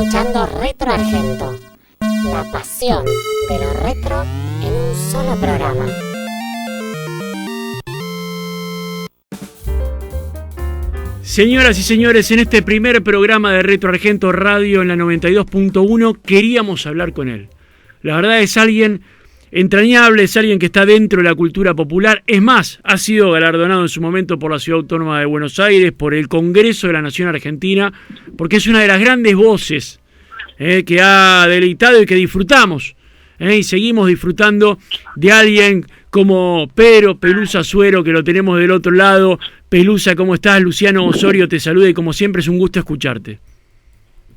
escuchando Retro Argento, la pasión de lo retro en un solo programa. Señoras y señores, en este primer programa de Retro Argento Radio en la 92.1 queríamos hablar con él. La verdad es alguien entrañable, es alguien que está dentro de la cultura popular. Es más, ha sido galardonado en su momento por la Ciudad Autónoma de Buenos Aires, por el Congreso de la Nación Argentina, porque es una de las grandes voces que ha deleitado y que disfrutamos. Y seguimos disfrutando de alguien como Pedro Pelusa Suero, que lo tenemos del otro lado. Pelusa, ¿cómo estás? Luciano Osorio te saluda y como siempre es un gusto escucharte.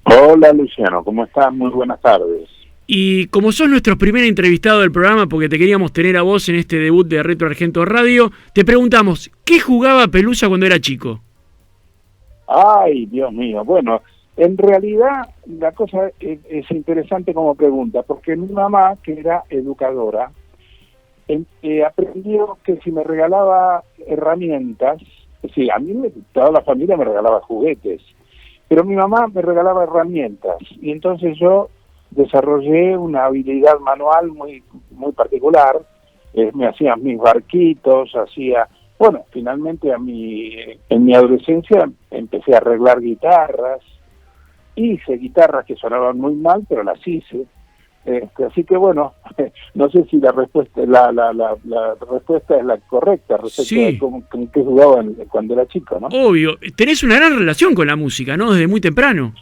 Hola Luciano, ¿cómo estás? Muy buenas tardes. Y como sos nuestro primer entrevistado del programa, porque te queríamos tener a vos en este debut de Retro Argento Radio, te preguntamos, ¿qué jugaba Pelusa cuando era chico? Ay, Dios mío, bueno, en realidad la cosa es interesante como pregunta, porque mi mamá, que era educadora, aprendió que si me regalaba herramientas, sí, a mí toda la familia me regalaba juguetes, pero mi mamá me regalaba herramientas, y entonces yo desarrollé una habilidad manual muy particular. Me hacía mis barquitos, finalmente en mi adolescencia empecé a arreglar guitarras, hice guitarras que sonaban muy mal, pero las hice. Así que bueno, no sé si la respuesta es la correcta respecto sí. de con qué jugaba cuando era chico, ¿no? Obvio, tenés una gran relación con la música, ¿no? Desde muy temprano.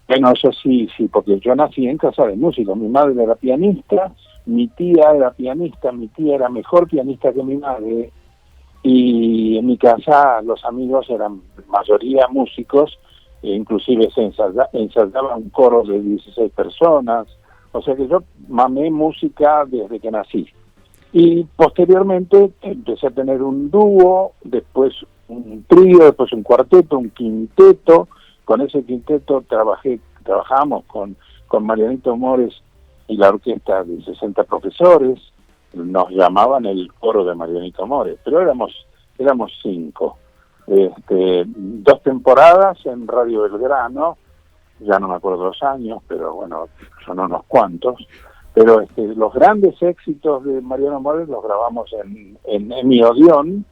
Bueno, eso sí, porque yo nací en casa de músicos. Mi madre era pianista, mi tía era pianista, mi tía era mejor pianista que mi madre, y en mi casa los amigos eran mayoría músicos, inclusive se ensayaba un coro de 16 personas, o sea que yo mamé música desde que nací. Y posteriormente empecé a tener un dúo, después un trío, después un cuarteto, un quinteto. Con ese quinteto trabajamos con Marianito Mores y la orquesta de 60 profesores. Nos llamaban el coro de Marianito Mores, pero éramos 5. 2 temporadas en Radio Belgrano, ya no me acuerdo los años, pero bueno, son unos cuantos. Pero los grandes éxitos de Mariano Mores los grabamos en mi Odeón,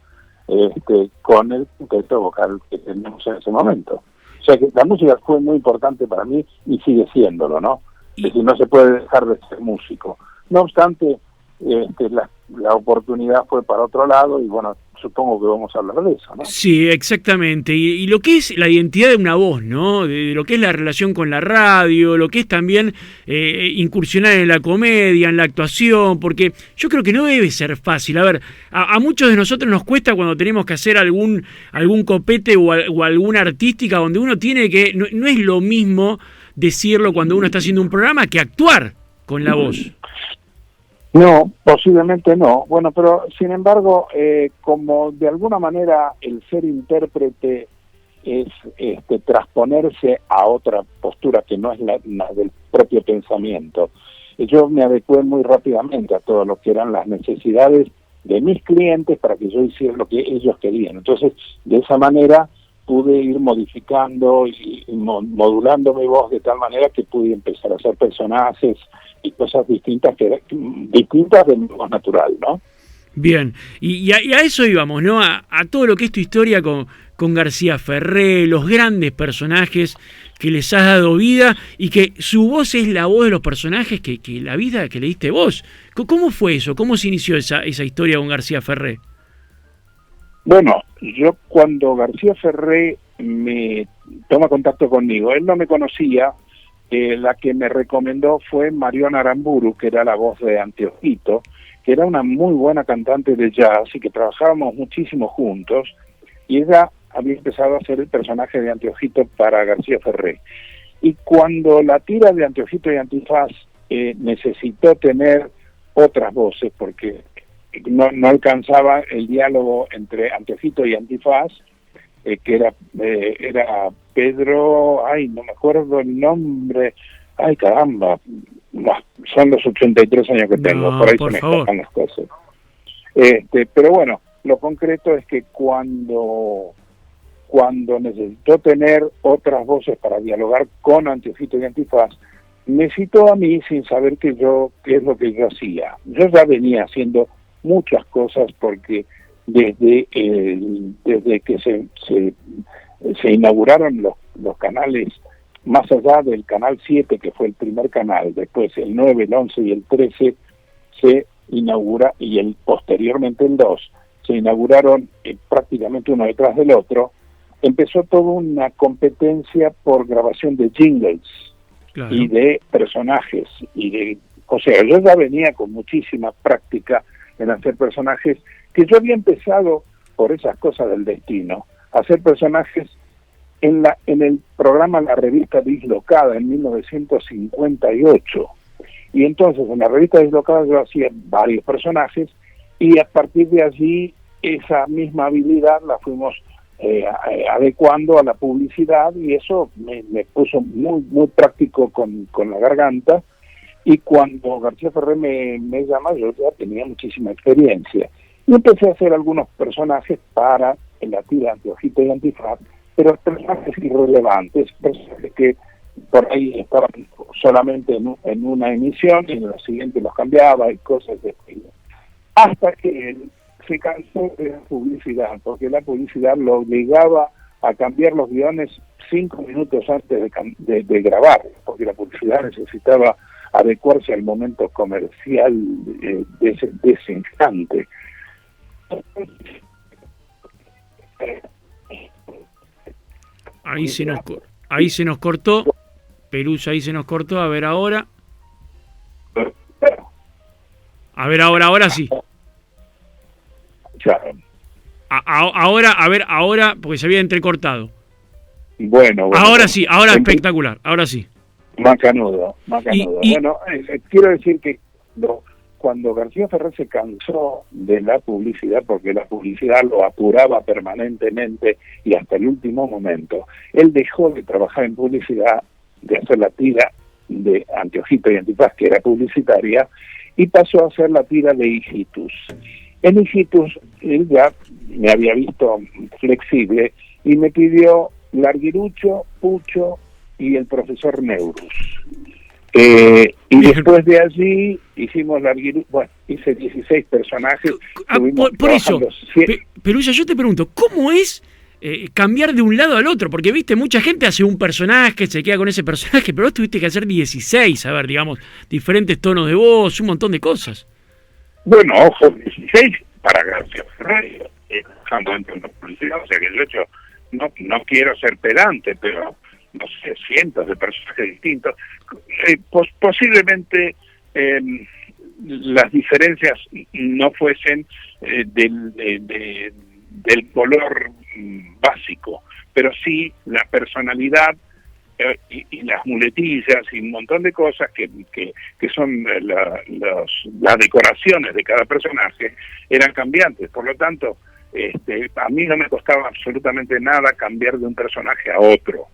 con el quinteto vocal que teníamos en ese momento. O sea que la música fue muy importante para mí y sigue siéndolo, ¿no? Es decir, no se puede dejar de ser músico. No obstante, la oportunidad fue para otro lado y bueno, supongo que vamos a hablar de eso, ¿no? Sí, exactamente. Y lo que es la identidad de una voz, ¿no? De lo que es la relación con la radio, lo que es también incursionar en la comedia, en la actuación, porque yo creo que no debe ser fácil. A ver, a muchos de nosotros nos cuesta cuando tenemos que hacer algún copete o alguna artística donde uno tiene que... No es lo mismo decirlo cuando uno está haciendo un programa que actuar con la voz. No, posiblemente no. Bueno, pero sin embargo, como de alguna manera el ser intérprete es trasponerse a otra postura que no es la del propio pensamiento, yo me adecué muy rápidamente a todo lo que eran las necesidades de mis clientes para que yo hiciera lo que ellos querían. Entonces, de esa manera pude ir modificando y modulando mi voz de tal manera que pude empezar a hacer personajes y cosas distintas de mi voz natural, ¿no? Bien, y a eso íbamos, ¿no? A todo lo que es tu historia con García Ferré, los grandes personajes que les has dado vida y que su voz es la voz de los personajes que la vida que le diste vos. ¿Cómo fue eso? ¿Cómo se inició esa historia con García Ferré? Bueno, yo cuando García Ferré me toma contacto conmigo, él no me conocía. La que me recomendó fue Mariona Aramburu, que era la voz de Anteojito, que era una muy buena cantante de jazz y que trabajábamos muchísimo juntos, y ella había empezado a hacer el personaje de Anteojito para García Ferré. Y cuando la tira de Anteojito y Antifaz necesitó tener otras voces, porque no alcanzaba el diálogo entre Anteojito y Antifaz, que era Pedro, no me acuerdo el nombre, caramba, son los 83 años que tengo, por ahí se me escapan las cosas. Pero bueno, lo concreto es que cuando cuando necesitó tener otras voces para dialogar con Anteojito y Antifaz, me citó a mí sin saber qué es lo que yo hacía. Yo ya venía haciendo muchas cosas porque desde que se inauguraron los canales, más allá del canal 7, que fue el primer canal, después el 9, el 11 y el 13 se inaugura, y posteriormente el 2, se inauguraron prácticamente uno detrás del otro. Empezó toda una competencia por grabación de jingles, claro, y de personajes, o sea, yo ya venía con muchísima práctica en hacer personajes, que yo había empezado por esas cosas del destino, a hacer personajes en el programa La Revista Dislocada en 1958. Y entonces en la Revista Dislocada yo hacía varios personajes, y a partir de allí esa misma habilidad la fuimos adecuando a la publicidad, y eso me puso muy práctico con la garganta. Y cuando García Ferré me llama, yo ya tenía muchísima experiencia. Y empecé a hacer algunos personajes para la tira Anteojito y Antifaz, pero personajes irrelevantes, personajes que por ahí estaban solamente en una emisión y en la siguiente los cambiaba y cosas de estilo. Hasta que él se cansó de la publicidad, porque la publicidad lo obligaba a cambiar los guiones 5 minutos antes de grabar, porque la publicidad necesitaba adecuarse al momento comercial de ese instante. Ahí se nos cortó, Pelusa, ahí se nos cortó. A ver ahora. Ahora sí. Ahora, porque se había entrecortado. Bueno. Ahora sí, ahora espectacular, ahora sí. Macanudo. Bueno, quiero decir que cuando García Ferré se cansó de la publicidad, porque la publicidad lo apuraba permanentemente y hasta el último momento, él dejó de trabajar en publicidad, de hacer la tira de Anteojito y Antifaz, que era publicitaria, y pasó a hacer la tira de Hijitus. En Hijitus él ya me había visto flexible y me pidió Larguirucho, Pucho y el profesor Neurus. Y después de allí hicimos hice 16 personajes. Por eso, Pelusa, yo te pregunto, ¿cómo es cambiar de un lado al otro? Porque, viste, mucha gente hace un personaje, se queda con ese personaje, pero vos tuviste que hacer 16, a ver, digamos, diferentes tonos de voz, un montón de cosas. Bueno, ojo, 16 para García Ferré, trabajando dentro de una publicidad, o sea que de hecho no quiero ser pedante, pero no sé, cientos de personajes distintos. Posiblemente las diferencias no fuesen del color básico, pero sí la personalidad y las muletillas y un montón de cosas que son las decoraciones de cada personaje eran cambiantes. Por lo tanto, a mí no me costaba absolutamente nada cambiar de un personaje a otro.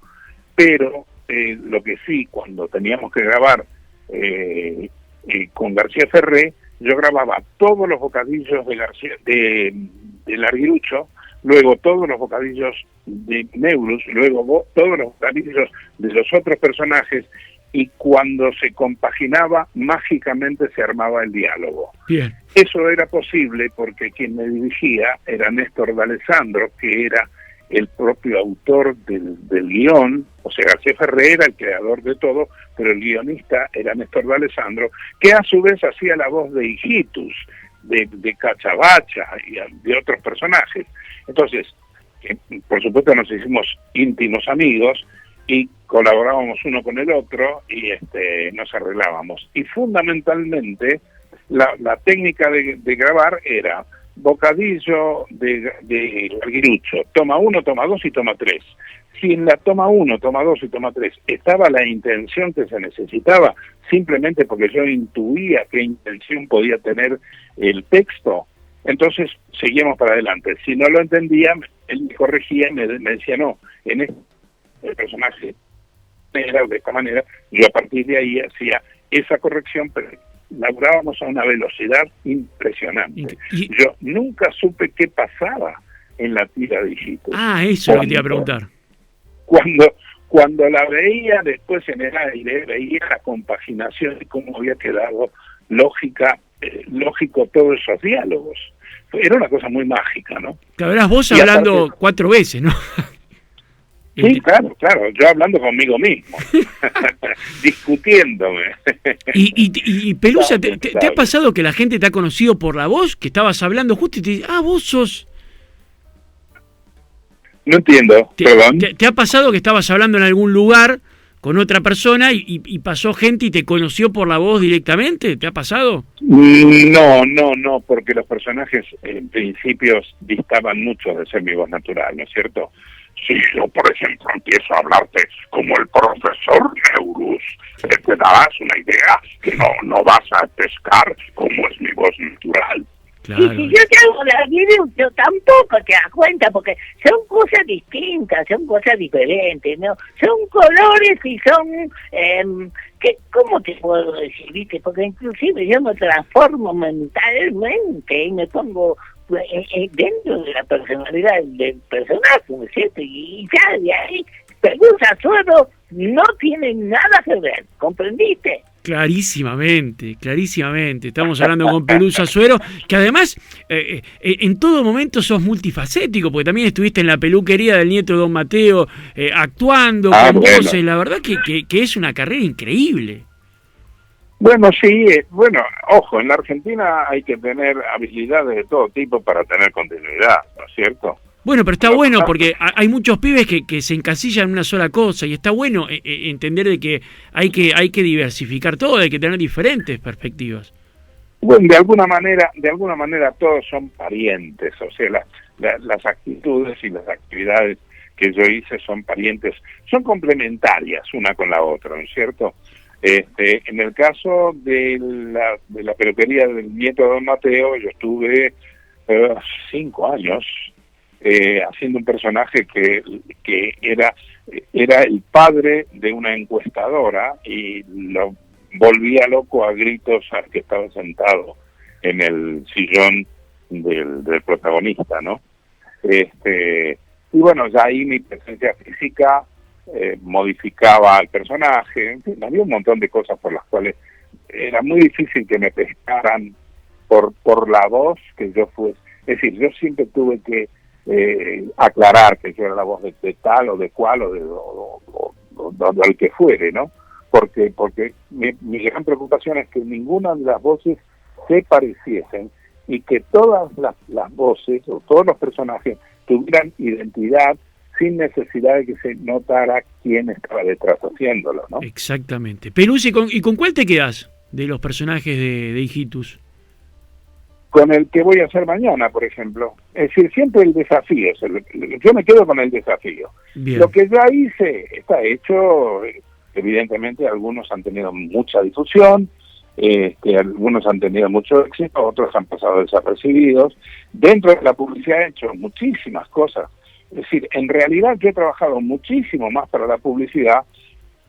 Pero lo que sí, cuando teníamos que grabar con García Ferré, yo grababa todos los bocadillos de Larguirucho, luego todos los bocadillos de Neurus, luego todos los bocadillos de los otros personajes, y cuando se compaginaba, mágicamente se armaba el diálogo. Bien. Eso era posible porque quien me dirigía era Néstor D'Alessandro, que era el propio autor del guión. O sea, García Ferré era el creador de todo, pero el guionista era Néstor D'Alessandro, que a su vez hacía la voz de Hijitus, de Cachabacha y de otros personajes. Entonces, por supuesto nos hicimos íntimos amigos y colaborábamos uno con el otro y nos arreglábamos. Y fundamentalmente la técnica de grabar era bocadillo de Larguirucho, toma 1, toma 2 y toma 3. Si en la toma 1, toma 2 y toma 3 estaba la intención que se necesitaba, simplemente porque yo intuía qué intención podía tener el texto, entonces seguíamos para adelante. Si no lo entendía, él me corregía y me decía, no, en el personaje era de esta manera. Yo a partir de ahí hacía esa corrección, pero laburábamos a una velocidad impresionante. Yo nunca supe qué pasaba en la tira de Hijitus. Eso es lo que te iba a preguntar. Cuando la veía después en el aire, veía la compaginación y cómo había quedado lógico todos esos diálogos. Era una cosa muy mágica, ¿no? Claro, eras vos Y hablando aparte, 4 veces, ¿no? Sí, claro, yo hablando conmigo mismo, discutiéndome. Y Pelusa, Claro, ¿te ha pasado que la gente te ha conocido por la voz? Que estabas hablando justo y te dice, vos sos... No entiendo, perdón. ¿Te ha pasado que estabas hablando en algún lugar con otra persona y pasó gente y te conoció por la voz directamente? ¿Te ha pasado? No, porque los personajes en principio distaban mucho de ser mi voz natural, ¿no es cierto? Si yo, por ejemplo, empiezo a hablarte como el profesor Neurus, te darás una idea que no vas a pescar como es mi voz natural. Claro. Y si yo te hago la video, yo tampoco te das cuenta, porque son cosas distintas, son cosas diferentes, ¿no? Son colores y son... ¿cómo te puedo decir, viste? Porque inclusive yo me transformo mentalmente y me pongo dentro de la personalidad del personaje, ¿no es cierto? Y ya de ahí, Pelusa Azuero no tiene nada que ver, ¿comprendiste? Clarísimamente. Estamos hablando con Pelusa Azuero, que además en todo momento sos multifacético, porque también estuviste en la peluquería del nieto de Don Mateo actuando con voces. La verdad que es una carrera increíble. Bueno, sí, ojo, en la Argentina hay que tener habilidades de todo tipo para tener continuidad, ¿no es cierto? Bueno, pero está bueno porque hay muchos pibes que se encasillan en una sola cosa y está bueno entender de que hay que diversificar todo, hay que tener diferentes perspectivas. Bueno, de alguna manera todos son parientes, o sea, las actitudes y las actividades que yo hice son parientes, son complementarias una con la otra, ¿no es cierto? En el caso de la peluquería del nieto de Don Mateo, yo estuve 5 años haciendo un personaje que era el padre de una encuestadora y lo volvía loco a gritos al que estaba sentado en el sillón del protagonista, ¿no? Y bueno, ya ahí mi presencia física modificaba al personaje, en fin, había un montón de cosas por las cuales era muy difícil que me pescaran por la voz que yo fuese. Es decir, yo siempre tuve que aclarar que yo era la voz de tal o de cual o del que fuere, ¿no? Porque mi gran preocupación es que ninguna de las voces se pareciesen y que todas las voces o todos los personajes tuvieran identidad sin necesidad de que se notara quién estaba detrás haciéndolo, ¿no? Exactamente. Pelusa, ¿y con cuál te quedás de los personajes de Hijitus? Con el que voy a hacer mañana, por ejemplo. Es decir, siempre el desafío. Yo me quedo con el desafío. Bien. Lo que ya hice está hecho. Evidentemente, algunos han tenido mucha difusión, algunos han tenido mucho éxito, otros han pasado desapercibidos. Dentro de la publicidad he hecho muchísimas cosas. Es decir, en realidad yo he trabajado muchísimo más para la publicidad,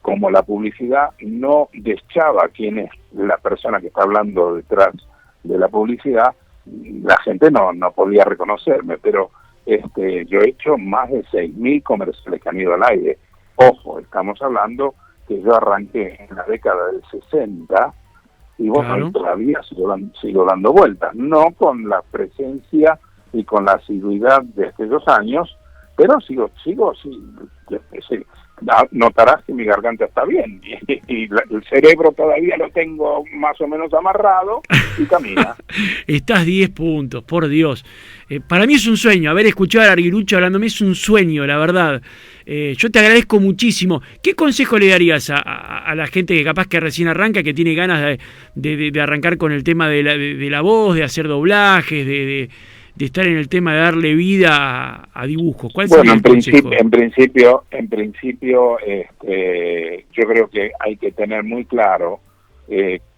como la publicidad no deschaba quién es la persona que está hablando detrás de la publicidad, la gente no podía reconocerme, pero yo he hecho más de 6.000 comerciales que han ido al aire. Ojo, estamos hablando que yo arranqué en la década del 60 y bueno, claro, todavía sigo dando vueltas, no con la presencia y con la asiduidad de aquellos años, pero sigo, notarás que mi garganta está bien y el cerebro todavía lo tengo más o menos amarrado y camina. Estás 10 puntos, por Dios. Para mí es un sueño, haber escuchado a Arguirucho hablándome es un sueño, la verdad. Yo te agradezco muchísimo. ¿Qué consejo le darías a la gente que capaz que recién arranca, que tiene ganas de arrancar con el tema de la voz, de hacer doblajes, de estar en el tema de darle vida a dibujos? ¿Cuál sería el consejo? En principio, yo creo que hay que tener muy claro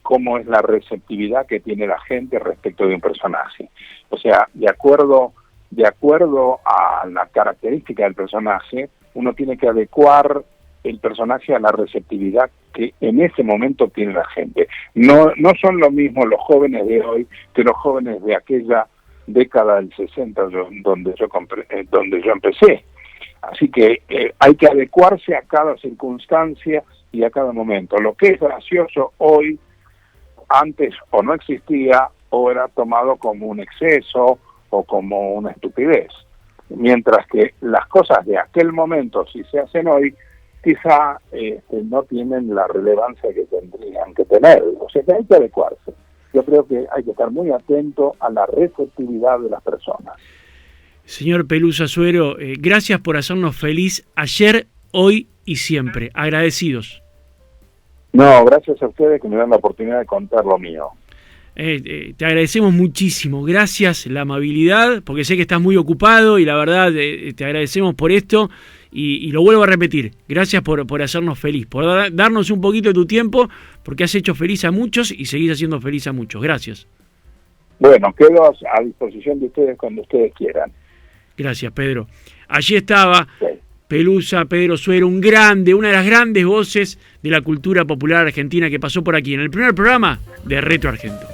cómo es la receptividad que tiene la gente respecto de un personaje. O sea, de acuerdo a la característica del personaje, uno tiene que adecuar el personaje a la receptividad que en ese momento tiene la gente. No son lo mismo los jóvenes de hoy que los jóvenes de aquella década del 60 donde yo empecé. Así que hay que adecuarse a cada circunstancia y a cada momento. Lo que es gracioso hoy, antes o no existía o era tomado como un exceso o como una estupidez. Mientras que las cosas de aquel momento, si se hacen hoy, quizá no tienen la relevancia que tendrían que tener. O sea que hay que adecuarse. Yo creo que hay que estar muy atento a la receptividad de las personas. Señor Pelusa Suero, gracias por hacernos feliz ayer, hoy y siempre. Agradecidos. No, gracias a ustedes que me dan la oportunidad de contar lo mío. Te agradecemos muchísimo. Gracias, la amabilidad, porque sé que estás muy ocupado y la verdad te agradecemos por esto y lo vuelvo a repetir. Gracias por hacernos feliz, por darnos un poquito de tu tiempo, porque has hecho feliz a muchos y seguís haciendo feliz a muchos. Gracias. Bueno, quedo a disposición de ustedes cuando ustedes quieran. Gracias, Pedro. Allí estaba Sí. Pelusa, Pedro Suero, un grande, una de las grandes voces de la cultura popular argentina que pasó por aquí en el primer programa de Retro Argento.